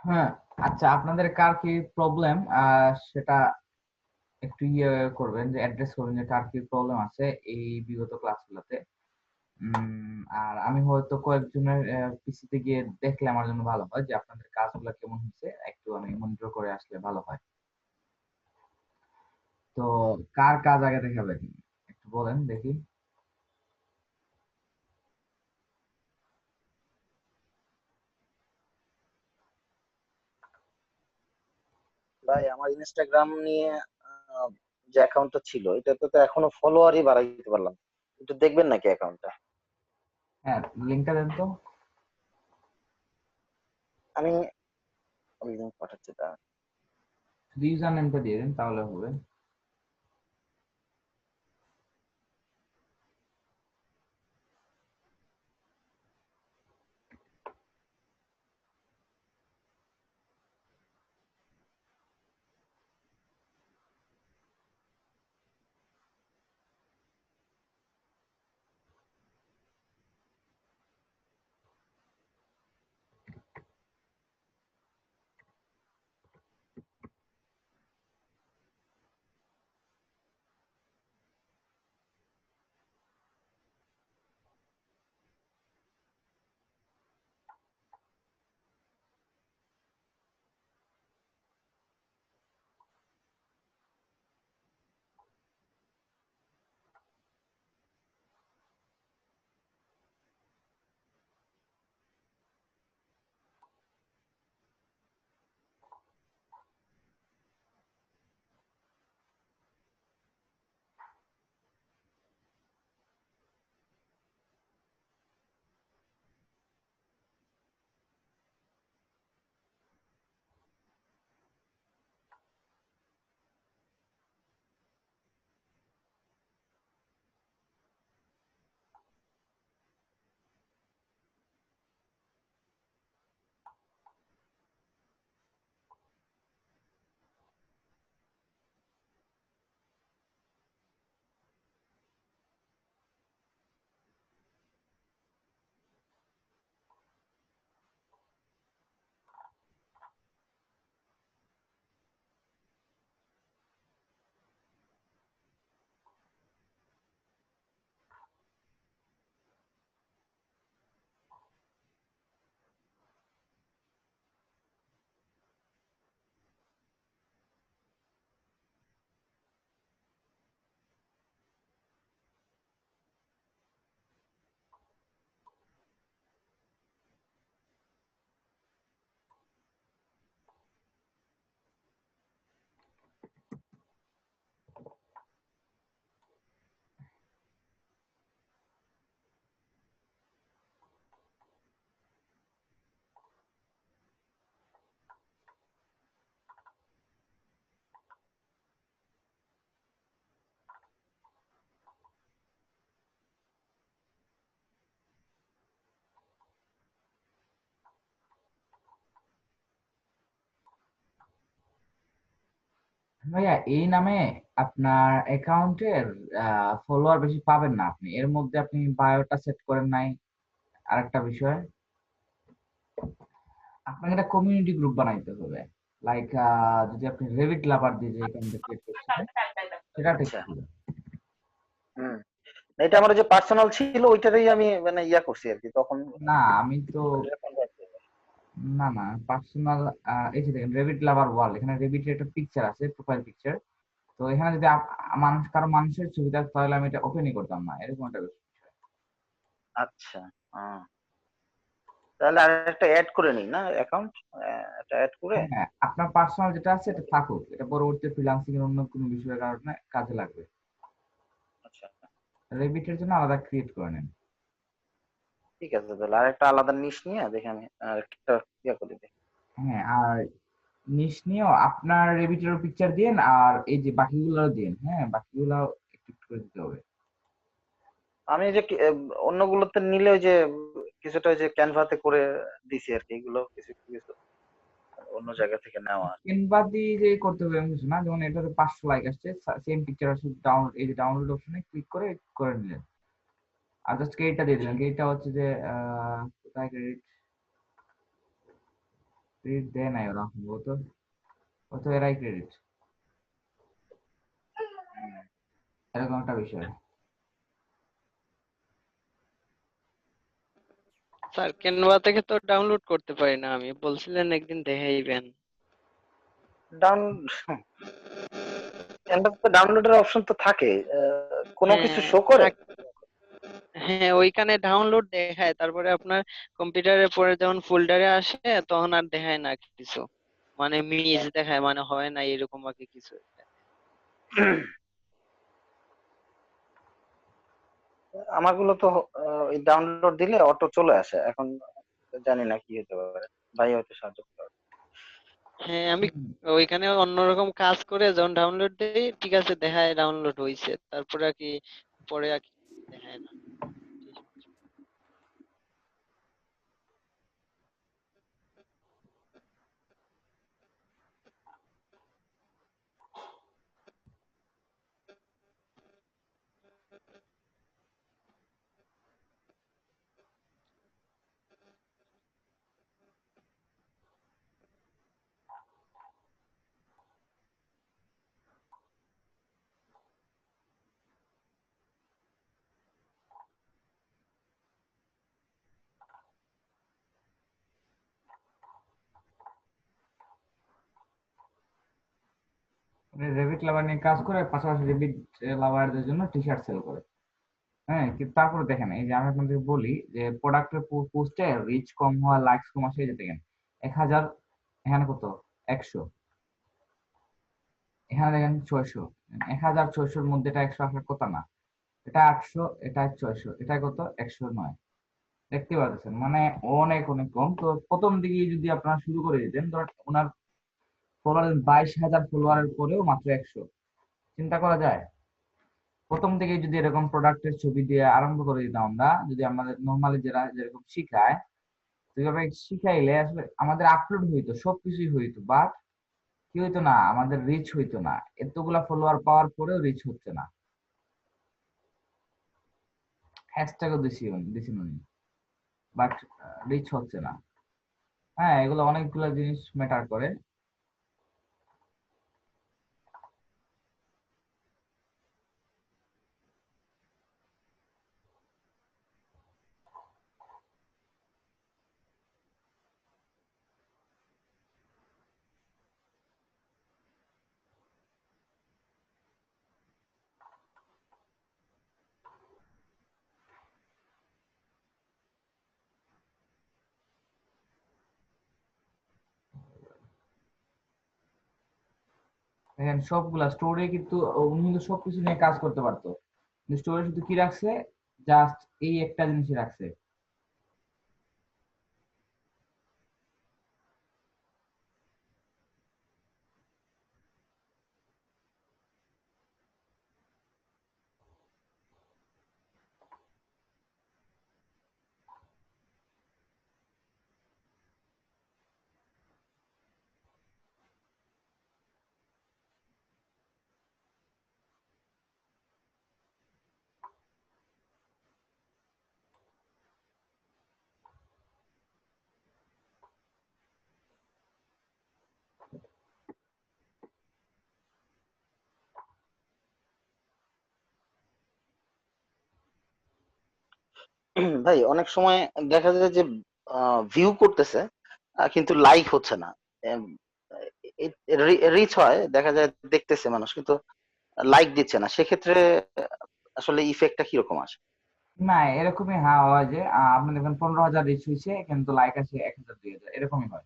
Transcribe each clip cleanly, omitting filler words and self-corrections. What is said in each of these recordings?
হ্যাঁ, আচ্ছা, আপনাদের কার কি প্রবলেম সেটা একটু করবেন, যে অ্যাড্রেস করবেন যে কার কি প্রবলেম আছে এই বিগত ক্লাসগুলোতে। আর আমি হয়তো কয়েকজনের পিসিতে গিয়ে দেখলে আমার জন্য ভালো হয়, যে আপনাদের কাজগুলো কেমন হচ্ছে একটু আমি মনিটর করে আসলে ভালো হয়। তো কার কাজ আগে দেখাবেন একটু বলেন দেখি। ভাই আমার ইনস্টাগ্রাম নিয়ে আহ, যে অ্যাকাউন্টটা ছিল এটাতে তো এখনো ফলোয়ারই বাড়াইতে পারলাম না। একটু দেখবেন নাকি অ্যাকাউন্টটা? হ্যাঁ, লিঙ্কটা দেন তো। আমি লিঙ্ক পাঠাচ্ছি তা। ইউজার নেমটা দিয়ে দেন তাহলে হবে। ভাইয়া, এই নামে আপনার অ্যাকাউন্টের ফলোয়ার বেশি পাবেন না আপনি। এর মধ্যে আপনি বায়োটা সেট করেন নাই। আরেকটা বিষয়, আপনাকে একটা কমিউনিটি গ্রুপ বানাইতে হবে। লাইক যদি আপনি রেভিট লাভার দিয়ে যে অ্যাকাউন্টটা ক্রিয়েট করছেন সেটা ঠিক আচ্ছা। ছিল। হুম। এটা আমার যে পার্সোনাল ছিল ওইটারই আমি মানে ইয়া করছি আর কি তখন। না, আমি তো না না পার্সোনাল, এই যে দেখেন রেভিট লাভার ওয়ার্ল্ড, এখানে রেভিটের একটা পিকচার আছে, প্রোফাইল পিকচার। তো এখানে যদি মানুষ, কারো মানুষের ছবি থাকতো তাহলে আমি এটা ওপেনই করতাম না, এরকম একটা বিষয়। আচ্ছা। তাহলে আরেকটা এড করে নিই না অ্যাকাউন্ট, এটা এড করে। হ্যাঁ, আপনার পার্সোনাল যেটা আছে এটা থাকুক, এটা পরবর্তীতে ফ্রিল্যান্সিং এর অন্য কোনো বিষয়ের কারণে কাজে লাগবে। আচ্ছা, রেভিটের জন্য আলাদা ক্রিয়েট করে নেন। ঠিক আছে, তাহলে আরেকটা আলাদা নিশ নিয়ে দেখি আমি আরেকটা ইয়া করে দিই। হ্যাঁ, আর নিশ নিয়েও আপনার রেভিটেরও পিকচার দিন, আর এই যে বাকিগুলো দিন, হ্যাঁ বাকিগুলো একটু একটু করে দিতে হবে। আমি যে অন্যগুলোতে নিলে ওই যে কিছুটা ওই যে ক্যানভাতে করে দিছি আর কি, এগুলো কিছু কিছু অন্য জায়গা থেকে নেওয়া আর কি। ক্যানভা দিয়ে যে করতে হবে এমন কিছু না, যেমন এটাতে 500 লাইক আসছে, সেম পিকচার আসলে ডাউনলোড, এই যে ডাউনলোড অপশনে ক্লিক করে করে নিলেন। আর জাস্ট ক্রেডিটটা দিয়ে দিলেন। ক্রেডিটটা হচ্ছে যে কোথায় ক্রেডিট, ক্রেডিট দেয় নাই ওরা, ও তো এরাই ক্রেডিট, এরকম একটা বিষয়। স্যার ক্যানভা থেকে তো ডাউনলোড করতে পারি না আমি, বলছিলেন একদিন দেখাইবেন। ডাউন ক্যানভাতে তো ডাউনলোডের অপশন তো থাকে, কোনো কিছু হ্যাঁ শো করে? হ্যাঁ ওইখানে ডাউনলোড দেখায়, তারপরে আপনার কম্পিউটারের পরে যখন ফোল্ডারে আসে তখন আর দেখায় না কিছু, মানে মিস দেখায়, মানে হয় না এরকম আর কি কিছু একটা। আমারগুলো তো ওই ডাউনলোড দিলে অটো চলে আসে এখন, জানি না কি হতে পারে, ভাই হয়তো সাহায্য করতে পারবে। হ্যাঁ আমি ওইখানে অন্যরকম কাজ করে যখন ডাউনলোড দেই ঠিক আছে দেখায় ডাউনলোড হয়েছে, তারপরে আর কি পরে আর কি দেখায় না। রেভিট লাভার নিয়ে কাজ করে, পাশাপাশি রেভিট লাভারদের জন্য টি শার্ট সেল করে। হ্যাঁ, কিন্তু তারপরে দেখেন, এই যে আমি আপনাদের বলি যে প্রোডাক্টের পোস্টে রিচ কম হওয়া, লাইকস কম আসে, এই যে দেখেন 1000, এখানে কত 100, এখানে দেখেন 600, 1000 600-র মধ্যে এটা 100 আসার কথা না, এটা 800, এটা 600, এটা কত 109। দেখতে পাচ্ছেন মানে অনেক অনেক কম। তো প্রথম দিকে যদি আপনারা শুরু করে দিতেন, ধরেন ওনার ফলোয়ার 22,000 ফলোয়ারের পরেও মাত্র 100, চিন্তা করা যায়? প্রথম থেকে যদি এরকম প্রোডাক্টের ছবি দিয়ে আরম্ভ করে দিতাম আমরা, যদি আমাদের নর্মালি যারা যেরকম শিখায়, তো এইভাবে শিখাইলে আসলে আমাদের আপলোড হইতো, সবকিছুই হইতো, বাট কি হইতো না, আমাদের রিচ হইতো না। এতগুলা ফলোয়ার পাওয়ার পরেও রিচ হচ্ছে না, হ্যাশট্যাগও দিছি উনি, বাট রিচ হচ্ছে না। হ্যাঁ, এগুলো অনেকগুলা জিনিস ম্যাটার করে। দেখেন সবগুলা স্টোরে কিন্তু উনি কিন্তু সবকিছু নিয়ে কাজ করতে পারতো, কিন্তু স্টোরে শুধু কি রাখছে, জাস্ট এই একটা জিনিসই রাখছে। ভাই অনেক সময় দেখা যায় যে ভিউ করতেছে, কিন্তু লাইক হচ্ছে না, রিচ হয়, দেখা যায় দেখতেছে মানুষ কিন্তু লাইক দিচ্ছে না, সেক্ষেত্রে আসলে ইফেক্টটা কিরকম আসে? না, এরকমই হ্যাঁ হয় যে আপনি দেখবেন 15,000 রিচ হয়েছে কিন্তু লাইক আছে 1,000 2,000, এরকমই হয়।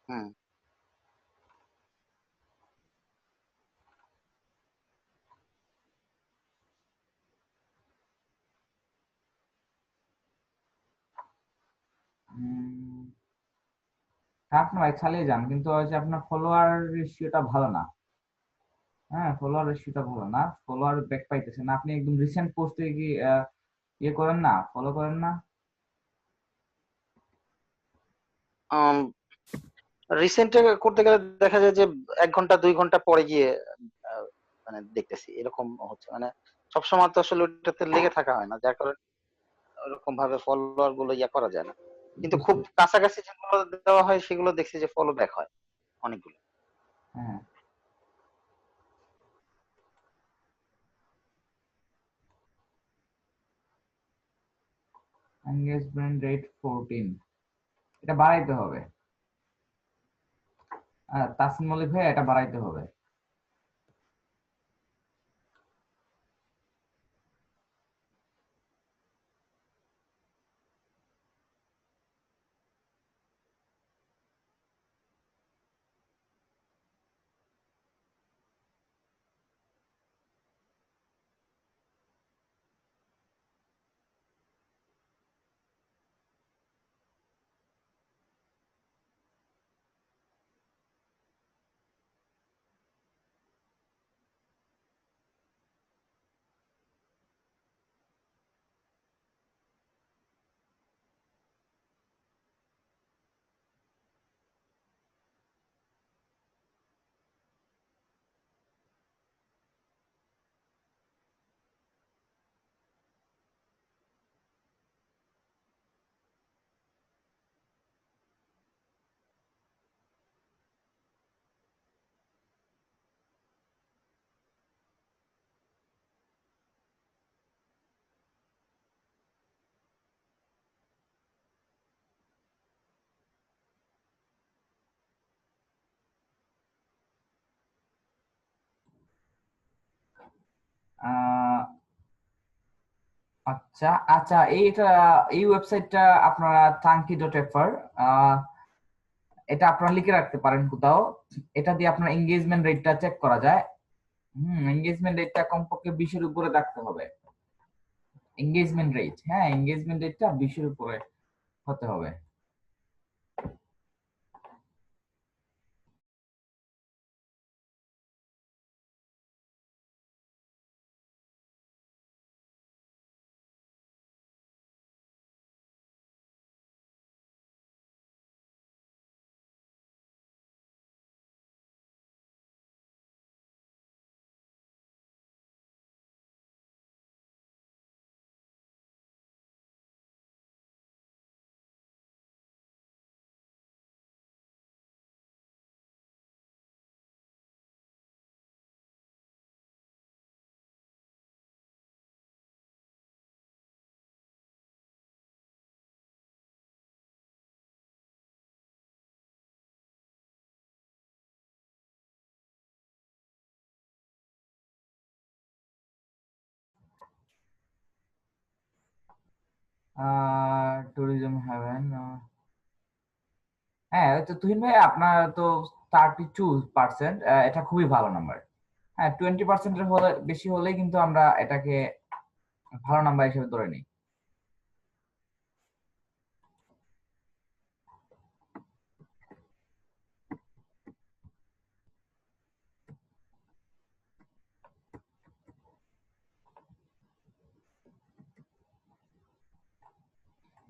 হুম। উম, আপনি ভাই চালিয়ে যান, কিন্তু ওই যে আপনার ফলোয়ার রেশিওটা ভালো না। হ্যাঁ, ফলোয়ার রেশিওটা ভালো না, ফলোয়ার ব্যাক পাইতেছে না। আপনি একদম রিসেন্ট পোস্টে কি ইয়ে করেন না, ফলো করেন না? রিসেন্ট করতে গেলে দেখা যায় যে 1 ঘন্টা 2 ঘন্টা পরে গিয়ে আহ, মানে দেখতেছি এরকম হচ্ছে, মানে সবসময় তো আসলে ওটাতে লেগে থাকা হয় না, যার কারণে ওরকম ভাবে ফলোয়ার গুলো ইয়া করা যায় না। কিন্তু খুব কাছাকাছি যেগুলো দেওয়া হয় সেগুলো দেখছি যে ফলো ব্যাক হয় অনেকগুলো। হ্যাঁ, এঙ্গেজমেন্ট রেট 14, এটা বাড়াইতে হবে। তাসিম মল্লিক ভাই, এটা বাড়াইতে হবে। আহ আচ্ছা আচ্ছা, এই ওয়েবসাইটটা আপনারা টাঙ্কি.fr, এটা আপনারা লিখে রাখতে পারেন কোথাও। এটা দিয়ে আপনার এঙ্গেজমেন্ট রেটটা চেক করা যায়। এঙ্গেজমেন্ট রেটটা কমপক্ষে 20 এর উপরে রাখতে হবে। এঙ্গেজমেন্ট রেট, হ্যাঁ, এঙ্গেজমেন্ট রেটটা 20 এর উপরে হতে হবে। ট্যুরিজম হ্যাভেন, হ্যাঁ, তো তুহিন ভাই, আপনার তো 32%, এটা খুবই ভালো নাম্বার। হ্যাঁ, 20%-এর হলে বেশি হলে কিন্তু আমরা এটাকে ভালো নাম্বার হিসেবে ধরে নিই।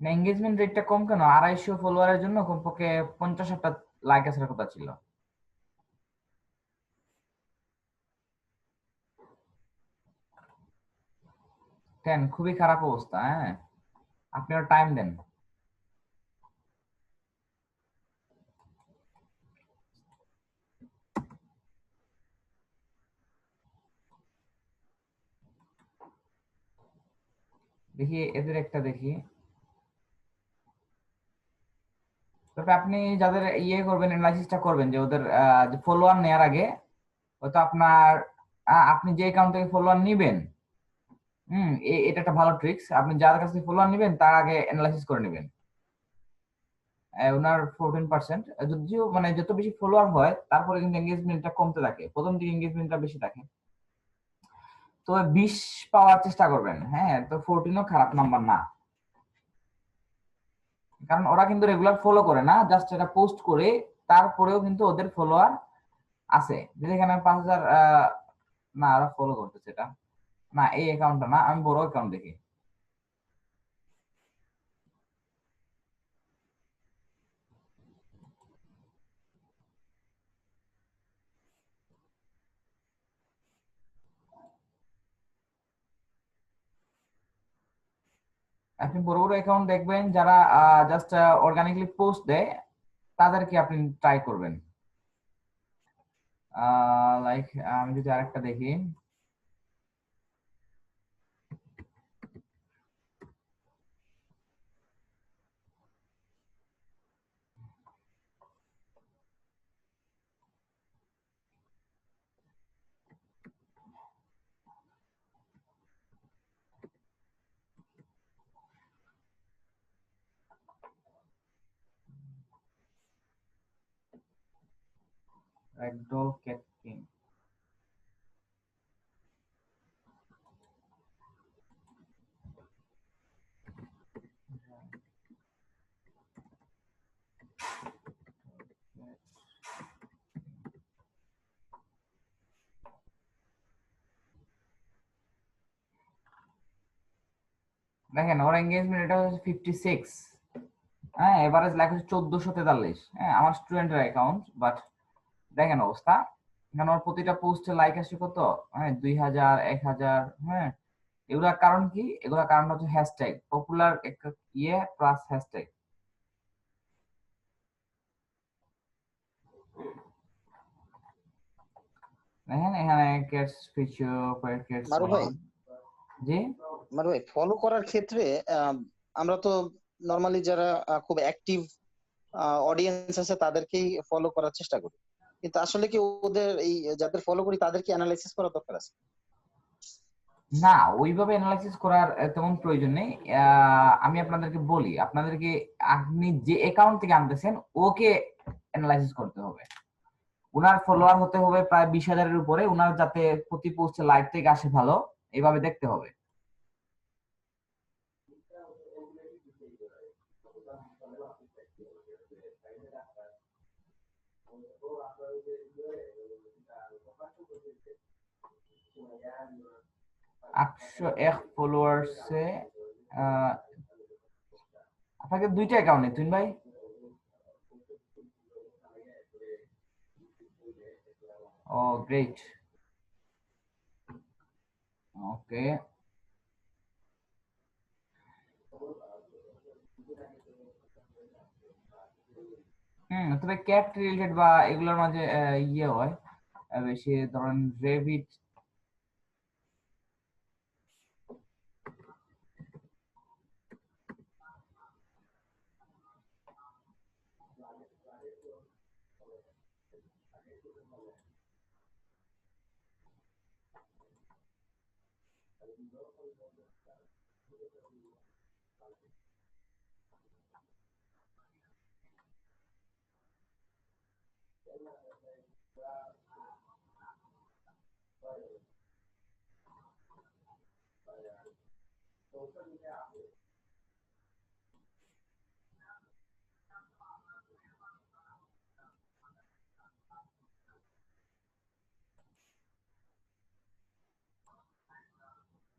এঙ্গেজমেন্ট রেটটা কম কেন? 250 ফলোয়ারের জন্য কমপক্ষে 50টা লাইক আসার কথা ছিল। খুবই খারাপ অবস্থা। হ্যাঁ, আপনি আর টাইম দেন। দেখি এদের একটা দেখি। তবে আপনি যাদের ইয়ে করবেন, অ্যানালাইসিসটা করবেন যে ওদের যে ফলোয়ার নেওয়ার আগে, হয়তো আপনার আপনি যে অ্যাকাউন্ট থেকে ফলোয়ার নিবেন, এটা একটা ভালো ট্রিক্স। আপনি যার কাছ থেকে ফলোয়ার নিবেন তার আগে অ্যানালাইসিস করে নেবেন। ওনার 14%, যদিও মানে যত বেশি ফলোয়ার হয় তারপরে কিন্তু এঙ্গেজমেন্টটা কমতে থাকে, প্রথম দিকে এঙ্গেজমেন্টটা বেশি থাকে। তো 20 পাওয়ার চেষ্টা করবেন। হ্যাঁ, তো 14ও খারাপ নাম্বার না, কারণ ওরা কিন্তু রেগুলার ফলো করে না, জাস্ট এটা পোস্ট করে। তারপরেও কিন্তু ওদের ফলোয়ার আছে। যেখানে 5000, না, ওরা ফলো করতেছে এটা। না, এই অ্যাকাউন্টটা না, আমি বড় অ্যাকাউন্ট দেখি। আপনি বড় বড় অ্যাকাউন্ট দেখবেন যারা জাস্ট অর্গানিকলি পোস্ট দেয়, তাদেরকে আপনি ট্রাই করবেন। লাইক আমি যদি আরেকটা দেখি, একদল ক্যাট কিং। দেখেন ওর এঙ্গেজমেন্ট এটা হচ্ছে 56, হ্যাঁ এভারেজ লাইক হচ্ছে 1443। হ্যাঁ আমার স্টুডেন্টের অ্যাকাউন্ট, বাট দেখেন অবস্থা, এখানে ওর প্রতিটা পোস্টে লাইক আসে কত, হ্যাঁ 2000, 1000। হ্যাঁ এগুলার কারণ কি? এগুলার কারণ হচ্ছে হ্যাশট্যাগ, পপুলার ইয়ে প্লাস হ্যাশট্যাগ। দেখেন এখানে ক্যাটস ফিচার ক্যাটস। মারুফ ভাই, জি মারুফ ভাই, ফলো করার ক্ষেত্রে আমরা তো নরমালি যারা খুব অ্যাক্টিভ অডিয়েন্স আছে তাদেরকেই ফলো করার চেষ্টা করি, কিন্তু আসলে কি ওদের এই যাদের ফলো করি তাদেরকে অ্যানালাইসিস করা দরকার আছে? না, ওইভাবে অ্যানালাইসিস করার তেমন প্রয়োজন নেই। আমি আপনাদেরকে বলি, আপনাদেরকে আপনি যে অ্যাকাউন্ট থেকে আনতেছেন ওকে অ্যানালাইসিস করতে হবে। উনার ফলোয়ার হতে হবে প্রায় 20,000-এর উপরে, উনার যাতে প্রতি পোস্টে লাইক থেকে আসে ভালো, এইভাবে দেখতে হবে। আটশো এক ফলোয়ার্সে আপনাকে দুইটা অ্যাকাউন্ট তুইন ভাই? ও গ্রেট, ওকে। তবে ক্যাট রিলেটেড বা এগুলোর মাঝে ইয়ে হয় বেশি, ধরেন রেভিট।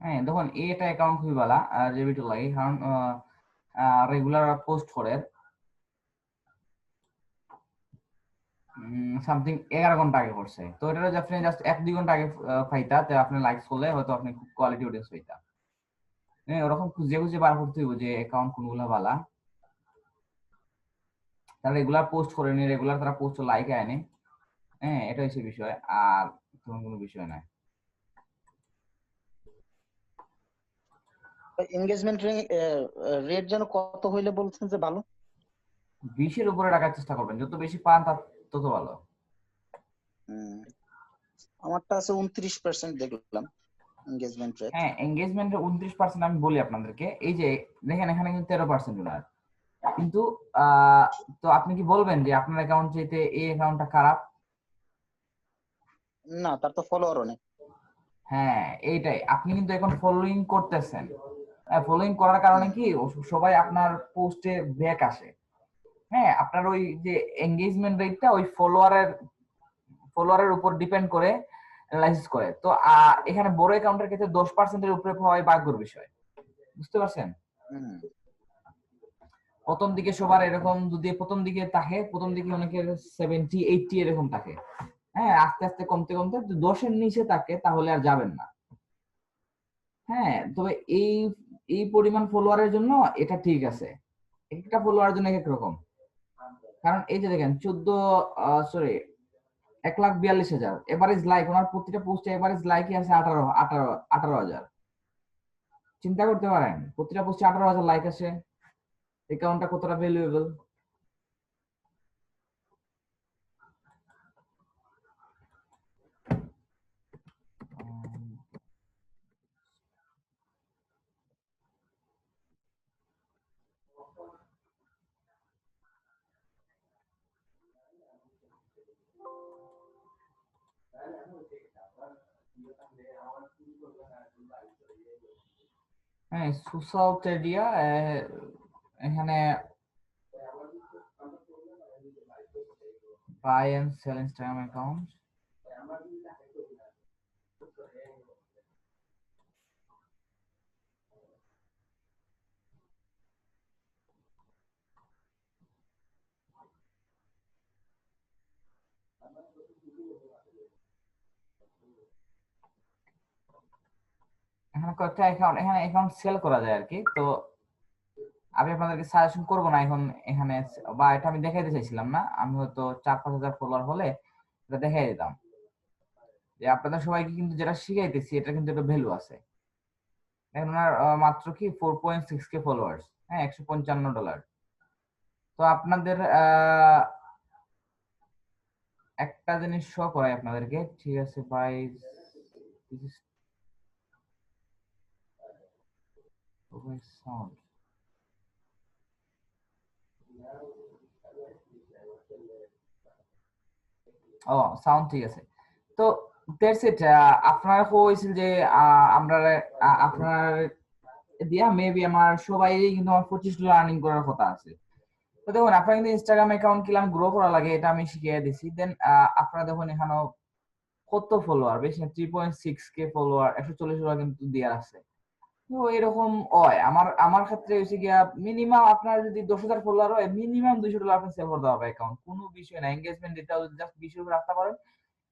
হ্যাঁ দেখুন এটা অ্যাকাউন্ট খুবই ভালো রেভিট লাগে, কারণ রেগুলার পোস্ট করে সামথিং 11 ঘন্টা আগে করছে। তো এটা যদি আপনি জাস্ট 1-2 ঘন্টা আগে পাইতা, তো আপনি লাইকস করলে হয়তো আপনি খুব কোয়ালিটি অডিয়েন্স পাইতা। হ্যাঁ ওরকম খুঁজে খুঁজে বার করতে হইব যে অ্যাকাউন্ট কোনগুলো ভালো, তারা রেগুলার পোস্ট করে নি, রেগুলার তারা পোস্ট লাইক আনে। হ্যাঁ এটা হচ্ছে বিষয়, আর তেমন কোনো বিষয় নাই। এনগেজমেন্ট রেট যেন কত হইলে বলছেন যে ভালো? 20-এর উপরে রাখার চেষ্টা করবেন, যত বেশি পান তত ভালো। আমারটা আছে 29% দেখলাম এনগেজমেন্ট রেট। হ্যাঁ এঙ্গেজমেন্টের 29% আমি বলি আপনাদেরকে, এই যে দেখেন এখানে কিন্তু 13% উনার, কিন্তু তো আপনি কি বলবেন যে আপনার অ্যাকাউন্ট চাইতে এই অ্যাকাউন্টটা খারাপ? না, তার তো ফলোয়ারও নেই। হ্যাঁ এইটাই, আপনি কিন্তু এখন ফলোইং করতেছেন, ফলোইং করার কারণে কি সবাই আপনার পোস্টে ব্যাক আসে। হ্যাঁ আপনার ওই যে এঙ্গেজমেন্ট রেটটা ওই ফলোয়ারের উপর ডিপেন্ড করে অ্যানালাইসিস করে। তো এখানে বড় অ্যাকাউন্টের ক্ষেত্রে 10%-এর উপরে পাওয়াই ভাগ্যের বিষয়, বুঝতে পারছেন? প্রথম দিকে সবার এরকম, যদি প্রথম দিকে থাকে, প্রথম দিকে অনেকের 70-80 এরকম থাকে। হ্যাঁ আস্তে আস্তে কমতে কমতে 10-এর নিচে থাকে তাহলে আর যাবেন না। হ্যাঁ তবে এই এই পরিমাণ ফলোয়ারের জন্য এটা ঠিক আছে, একটা ফলোয়ারের জন্য এক এক রকম। কারণ এই যে দেখেন 1,42,000 এভারেজ লাইক, ওনার প্রতিটা পোস্টে এভারেজ লাইকই আছে 18,000। চিন্তা করতে পারেন প্রতিটা পোস্টে 18,000 লাইক আসে, অ্যাকাউন্টটা কতটা ভ্যালুয়েবল। হ্যাঁ, সোশ্যাল মিডিয়া এখানে buy and sell Instagram account. এখানে কয়েকটা অ্যাকাউন্ট, এখানে অ্যাকাউন্ট সেল করা যায় আর কি। তো আমি আপনাদেরকে সাজেশন করব না এখন এখানে, বা এটা আমি দেখাইতে চাইছিলাম না, আমি হয়তো 4-5 হাজার ফলোয়ার হলে এটা দেখাই দিতাম যে আপনাদের সবাইকে কিন্তু যেটা শিখাইতেছি এটা কিন্তু একটা ভ্যালু আছে। এখন ওনার মাত্র কি 4.6K ফলোয়ার্স, হ্যাঁ, $155। তো আপনাদের একটা জিনিস শো করাই আপনাদেরকে, ঠিক আছে ভাই? সাউন্ড, ও সাউন্ড ঠিক আছে। তো দ্যাটস ইট। আপনার হয়েছিল যে আমরা আপনার দিয়া মেবি আমার সবাই কিন্তু আমার $25 আর্নিং করার কথা আছে। তো দেখুন আপনার কিন্তু ইনস্টাগ্রাম অ্যাকাউন্ট কিলাম গ্রো করা লাগে এটা আমি শিখিয়ে দিছি। দেন আপনারা দেখুন এখানেও কত ফলোয়ার, বেশি না 3.6K ফলোয়ার, $140 কিন্তু দেওয়া আছে। তো এরকম হয় আমার আমার ক্ষেত্রে হচ্ছে গিয়া মিনিমাম আপনার যদি 10,000 ফলোয়ার হয় মিনিমাম $200 আপনি সেল করতে হবে অ্যাকাউন্ট, কোনো বিষয় না। এঙ্গেজমেন্ট দিতে হবে, জাস্ট 20 উপরে রাখতে পারেন,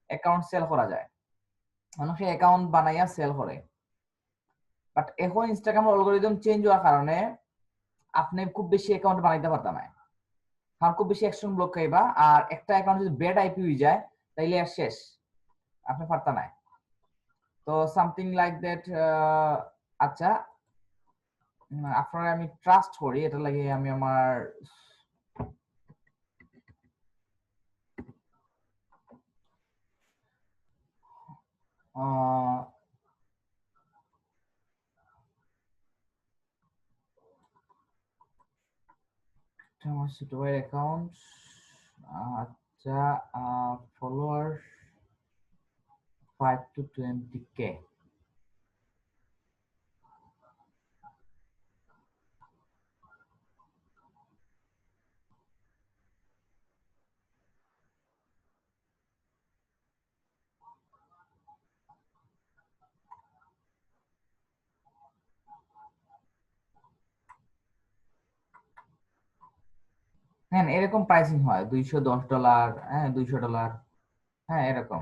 অ্যাকাউন্ট সেল করা যায়। মানুষ অ্যাকাউন্ট বানাইয়া সেল করে। বাট এখন ইনস্টাগ্রামের অ্যালগরিদম চেঞ্জ হওয়ার কারণে আপনি খুব বেশি অ্যাকাউন্ট বানাইতে পারতেন না, কারণ খুব বেশি অ্যাকশন ব্লক খাইবা। আর একটা অ্যাকাউন্ট যদি ব্যাড আইপি হয়ে যায় তাইলে আর শেষ, আপনি পারতেন না। তো সামথিং লাইক দ্যাট। আচ্ছা, আপনারা আমি ট্রাস্ট করি, এটা লাগে আমি আমার আমার ছোট ভাইয়ের অ্যাকাউন্ট। আচ্ছা, ফলোয়ার 5 to 20K। হ্যাঁ, এরকম প্রাইসিং হয় $210, হ্যাঁ $200, হ্যাঁ এরকম।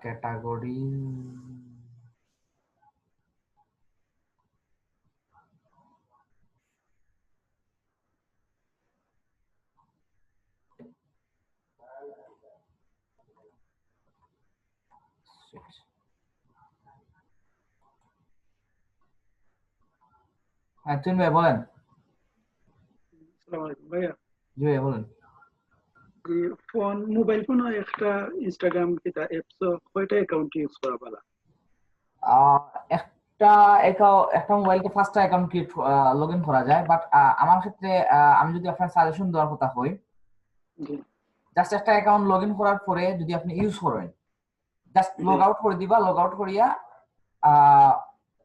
ক্যাটাগরি হ্যাঁ, তুমি ভাই বলেন। আসসালামু আলাইকুম ভাইয়া। জি ভাই বলেন। যে ফোন মোবাইল ফোন একটা ইনস্টাগ্রাম কিটা অ্যাপস কয়টা অ্যাকাউন্ট ইউজ করা ভালো? একটা মোবাইলকে 5টা অ্যাকাউন্ট ক্রিয়েট লগ ইন করা যায়, বাট আমার ক্ষেত্রে আমি যদি আপনার সাজেশন দেওয়ার কথা হই, জি জাস্ট একটা অ্যাকাউন্ট লগ ইন করার পরে যদি আপনি ইউজ করেন, জাস্ট জি লগ আউট করে দিবা, লগ আউট করিয়া আহ,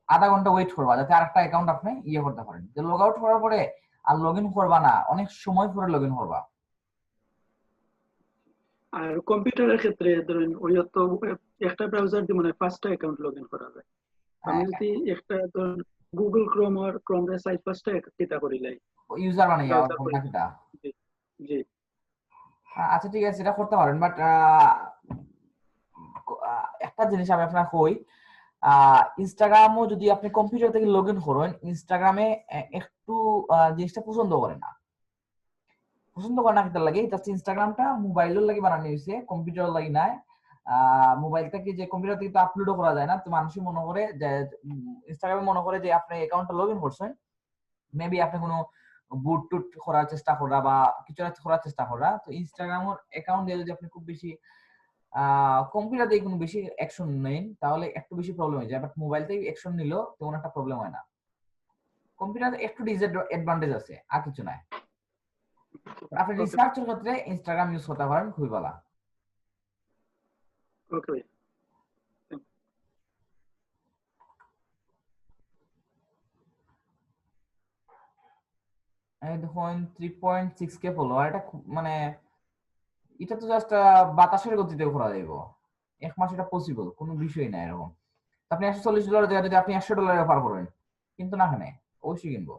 আধা ঘন্টা ওয়েট করবা যাতে আরেকটা অ্যাকাউন্ট আপনি ইয়ে করতে পারেন। যে লগ আউট করার পরে আর লগ ইন করবা না, অনেক সময় পরে লগ ইন করবা। আর কম্পিউটারের ক্ষেত্রে ধরেন ওই তো একটা ব্রাউজার দিয়ে মানে 5টা অ্যাকাউন্ট লগ ইন করা যায়। আমি যদি একটা ধরেন গুগল ক্রোম আর ক্রোম রে সাইট 5টা কিটা করিলাই ইউজার বানাইয়া ব্রাউজার করে। নাকিটা। জি জি আচ্ছা ঠিক আছে, এটা করতে পারেন, বাট একটা জিনিস আমি আপনার কই, ইনস্টাগ্রামও যদি আপনি কম্পিউটার থেকে লগ ইন করেন, ইনস্টাগ্রামে একটু জিনিসটা পছন্দ করে না। পছন্দ করে না কিতার লাগে, এটা হচ্ছে ইনস্টাগ্রামটা মোবাইলের লাগে বানানো হয়েছে, কম্পিউটার লাগে না। মোবাইল থেকে যে কম্পিউটার থেকে তো আপলোডও করা যায় না, তো মানুষই মনে করে যে ইনস্টাগ্রামে মনে করে যে আপনি অ্যাকাউন্টটা লগ ইন করছেন, মেবি আপনি কোনো বুট টুট করার চেষ্টা করা বা কিছু একটা করার চেষ্টা করা। তো ইনস্টাগ্রামের অ্যাকাউন্ট দিয়ে যদি আপনি খুব বেশি কম্পিউটার দিয়ে কোনো বেশি অ্যাকশন নেন, তাহলে একটু বেশি প্রবলেম হয়ে যায়। বাট মোবাইল থেকে অ্যাকশন নিলেও তেমন একটা প্রবলেম হয় না। কম্পিউটারে একটু ডিসঅ্যাডভান্টেজ আছে, আর কিছু নাই। আপনি ওকে রিসার্চের ক্ষেত্রে ইনস্টাগ্রাম ইউজ করতে পারেন, খুবই ভালো। ওকে ভাই। এই দেখুন 3.6k ফলোয়ার, এটা মানে এটা তো জাস্ট বাতাসের গতিতে করা যাইব, এক মাস এটা পসিবল, কোনো বিষয় না এরকম। আপনি $140 জায়গায় যদি আপনি $100 অফার করেন, কিন্তু না কেন, অবশ্যই কিনবো।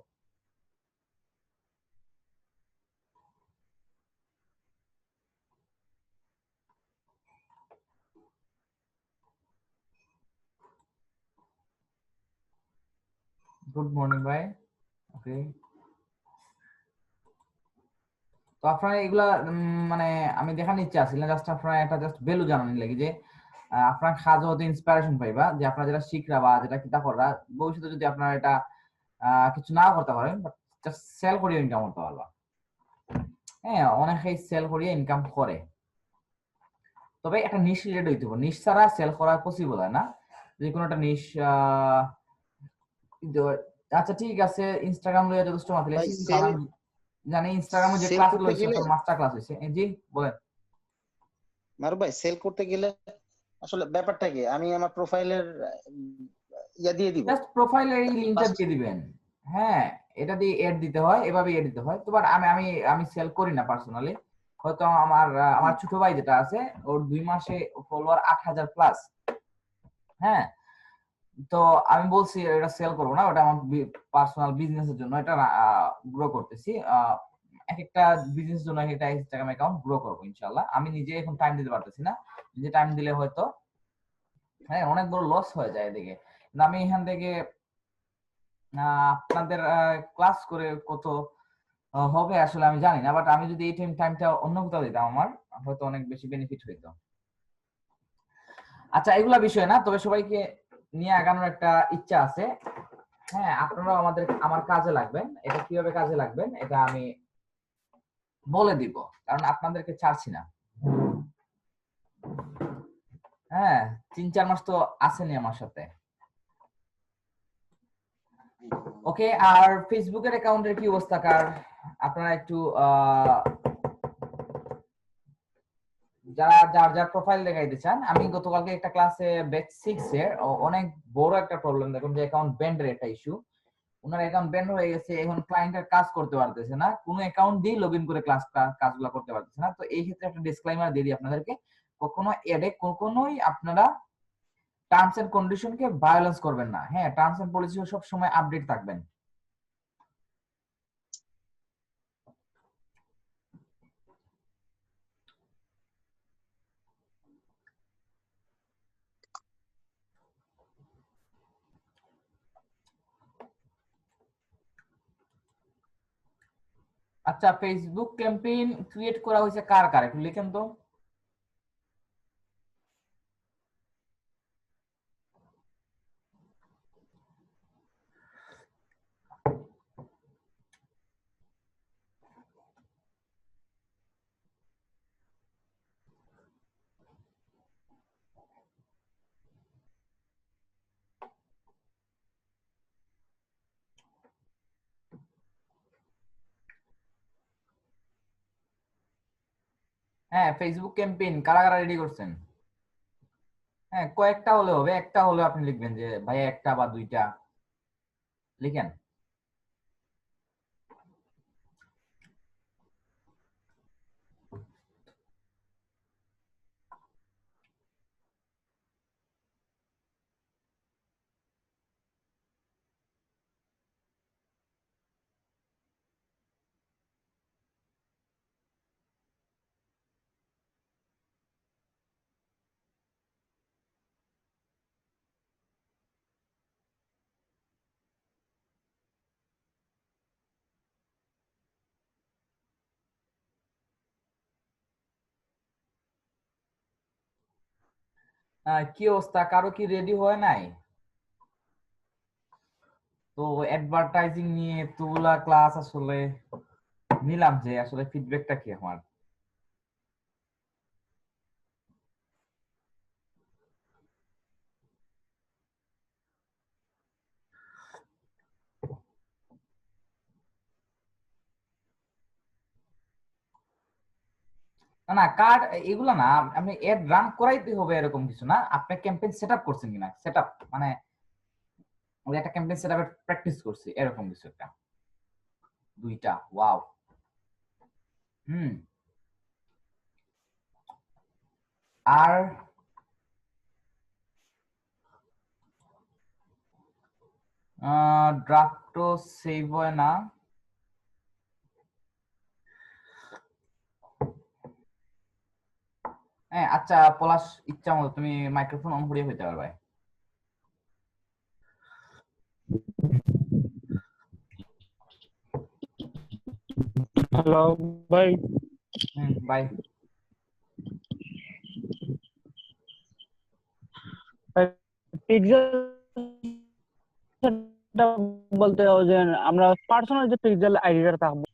গুড মর্নিং ভাই। ওকে, তো আপনারা এগুলা মানে আমি দেখার ইচ্ছা আছিল না, জাস্ট আপনারা একটা জাস্ট ভ্যালু জানানি লাগি যে আপনার কাজ হতে ইন্সপিরেশন পাইবা, যে আপনারা যেটা শিখরা বা যেটা কিতা কররা ভবিষ্যতে যদি আপনারা এটা কিছু না করতে পারেন, বাট জাস্ট সেল করিয়ে ইনকাম করতে পারবা। হ্যাঁ, অনেকেই সেল করিয়ে ইনকাম করে, তবে একটা নিশ রিলেটেড হইতে হবে, নিশ ছাড়া সেল করা পসিবল হয় না। যে কোনো একটা নিশ আচ্ছা ঠিক আছে, ইনস্টাগ্রাম লইয়া যথেষ্ট মাত্রা ভাই লেছি, সেল জানি ইনস্টাগ্রামে যে সেল ক্লাসগুলো করতে হইছে গেলে, আপনার মাস্টার ক্লাস হইছে। জি বলেন। মারুফ ভাই, সেল করতে গেলে আসলে ব্যাপারটা কি, আমি আমার প্রোফাইলের ইয়া দিয়ে দিব জাস্ট প্রোফাইলে এই লিংকটা ফার্স্ট। দিয়ে দিবেন। হ্যাঁ, এটা দিয়ে এড দিতে হয়, এভাবে এড দিতে হয়। তো বাট আমি আমি আমি সেল করি না পার্সোনালি। হয়তো আমার ছোট ভাই যেটা আছে, ওর 2 মাসে ফলোয়ার 8,000 প্লাস। হ্যাঁ, তো আমি বলছি এটা সেল করবো না, ওটা আমার পার্সোনাল বিজনেসের জন্য এটা গ্রো করতেছি। এক একটা বিজনেস জন্য এক একটা ইনস্টাগ্রাম অ্যাকাউন্ট গ্রো করবো ইনশাআল্লাহ। আমি নিজে এখন টাইম দিতে পারতেছি না, নিজে টাইম দিলে হয়তো হ্যাঁ অনেক বড় লস হয়ে যায় এদিকে। কিন্তু আমি এখান থেকে আপনাদের ক্লাস করে কত হবে আসলে আমি জানি না, বাট আমি যদি এই টাইমটা অন্য কোথাও দিতাম, আমার হয়তো অনেক বেশি বেনিফিট হইতো। আচ্ছা, এগুলা বিষয় না, তবে সবাইকে নিয়ে আগানোর একটা ইচ্ছা আছে। হ্যাঁ, আপনারাও আমার কাজে লাগবেন। এটা কিভাবে কাজে লাগবেন এটা আমি বলে দিব, কারণ আপনাদেরকে ছাড়ছি না। হ্যাঁ, 3-4 মাস তো আসেনি আমার সাথে। ওকে, আর ফেসবুকের অ্যাকাউন্টের কি অবস্থা কার? আপনারা একটু যারা যার যার প্রোফাইল দেখাইতে চান। আমি গতকালকে একটা ক্লাসে ব্যাচ 6 এর অনেক বড় একটা প্রবলেম দেখুন, যে অ্যাকাউন্ট ব্যান্ডের একটা ইস্যু। ওনার অ্যাকাউন্ট ব্যান্ড হয়ে গেছে, এখন ক্লায়েন্টের কাজ করতে পারতেছে না, কোনো অ্যাকাউন্ট দিয়ে লগইন করে কাজগুলো করতে পারতেছে না। তো এই ক্ষেত্রে একটা ডিসক্লেইমার দিয়ে দিই আপনাদেরকে, কখনো এডে কখনোই আপনারা টার্মস এন্ড কন্ডিশনকে ভায়োলেন্স করবেন না। হ্যাঁ, টার্মস এন্ড পলিসি সব সময় আপডেট থাকবেন। আচ্ছা, ফেসবুক ক্যাম্পেইন ক্রিয়েট করা হয়েছে কার কার একটু লিখেন তো। হ্যাঁ, ফেসবুক ক্যাম্পেইন কারা কারা রেডি করছেন? হ্যাঁ, কয়েকটা হলে হবে, একটা হলে আপনি লিখবেন যে ভাই একটা বা দুইটা লিখেন। কি অবস্থা, কারো কি রেডি হয় নাই? তো অ্যাডভার্টাইজিং নিয়ে এতগুলা ক্লাস আসলে নিলাম, যে আসলে ফিডব্যাকটা কি আমার? না না, কার্ড এগুলা না, আপনি এড রান করাইতে হবে এরকম কিছু না। আপনি ক্যাম্পেইন সেটআপ করছেন কিনা, সেটআপ মানে ওই একটা ক্যাম্পেইন সেটআপের প্র্যাকটিস করছি এরকম কিছু একটা। দুইটা, ওয়াও। হুম। আর ড্রাফটও সেভ হয় না। হ্যাঁ আচ্ছা পলাশ, ইচ্ছা মতো তুমি মাইক্রোফোন অন করিয়ে হইতে পারবে। হ্যালো ভাই। বাই। পিক্সেল বলতে যে আমরা পার্সোনাল যে পিক্সেল আইডিটা থাকবো